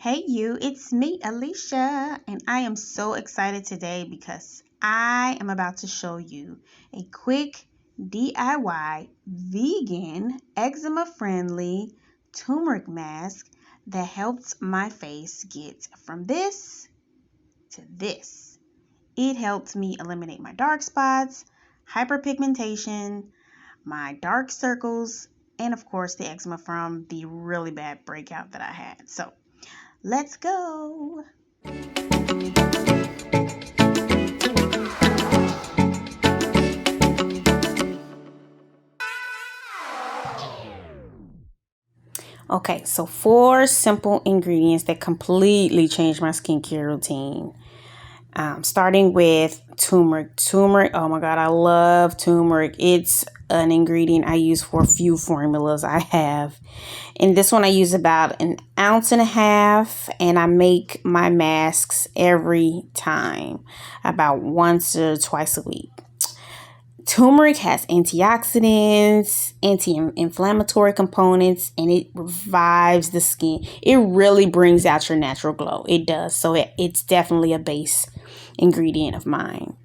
Hey you, it's me, Alicia, and I am so excited today because I am about to show you a quick DIY vegan eczema friendly turmeric mask that helps my face get from this to this. It helped me eliminate my dark spots, hyperpigmentation, my dark circles, and of course the eczema from the really bad breakout that I had. So let's go. Okay, so 4 simple ingredients that completely changed my skincare routine. Starting with turmeric. Turmeric, oh my God, I love turmeric. It's an ingredient I use for a few formulas I have. In this one, I use about 1.5 ounces, and I make my masks every time, about once or twice a week. Turmeric has antioxidants, anti-inflammatory components, and it revives the skin. It really brings out your natural glow. It does. So it's definitely a base ingredient of mine.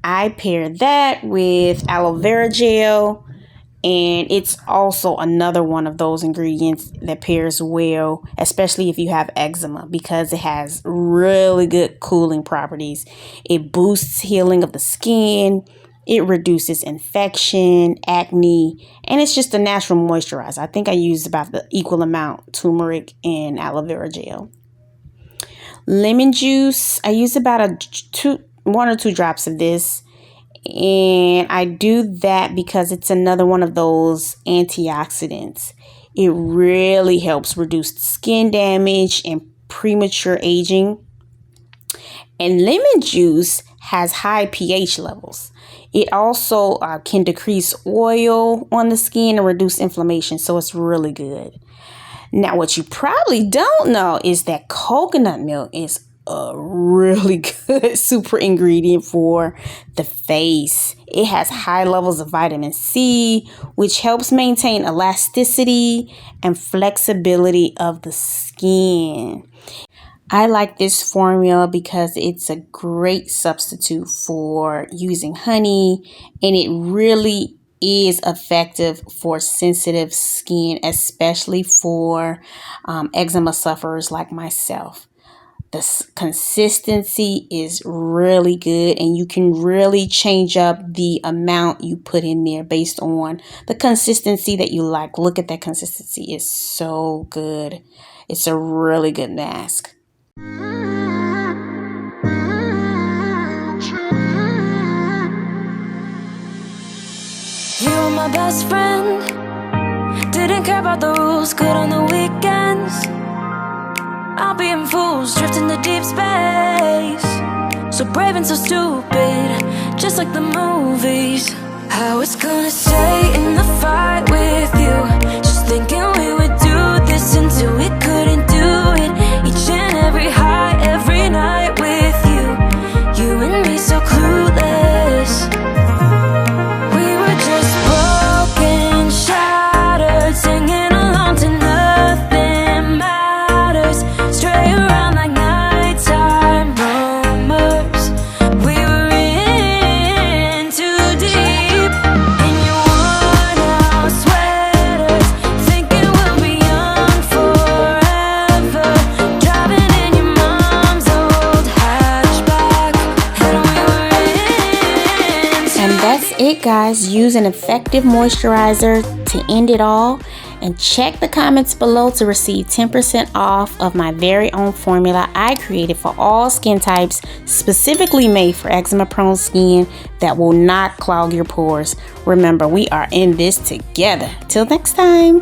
I pair that with aloe vera gel, and it's also another one of those ingredients that pairs well, especially if you have eczema, because it has really good cooling properties. It boosts healing of the skin. It reduces infection, acne, and it's just a natural moisturizer. I think I used about the equal amount turmeric and aloe vera gel. Lemon juice, I use about 1 or 2 drops of this. And I do that because it's another one of those antioxidants. It really helps reduce skin damage and premature aging. And lemon juice has high pH levels. It also can decrease oil on the skin and reduce inflammation, so it's really good. Now, what you probably don't know is that coconut milk is a really good super ingredient for the face. It has high levels of vitamin C, which helps maintain elasticity and flexibility of the skin. I like this formula because it's a great substitute for using honey, and it really is effective for sensitive skin, especially for eczema sufferers like myself. The consistency is really good, and you can really change up the amount you put in there based on the consistency that you like. Look at that consistency. It's so good. It's a really good mask. You're my best friend. Didn't care about the rules, good on the weekends. I'll be in fools, drifting to deep space. So brave and so stupid, just like the movies. I was gonna stay in the fight with you, just thinking we would do this until we couldn't do it. Each and every high, every night with you. You and me so clueless. We were just broken, shattered, singing along to nothing matters. Stray around like nighttime rumors. We were in too deep. In your worn out sweaters, thinking we'll be young forever. Driving in your mom's old hatchback, and we were in too. And that's it, guys. Use an effective moisturizer to end it all. And check the comments below to receive 10% off of my very own formula I created for all skin types, specifically made for eczema prone skin that will not clog your pores. Remember, we are in this together. Till next time.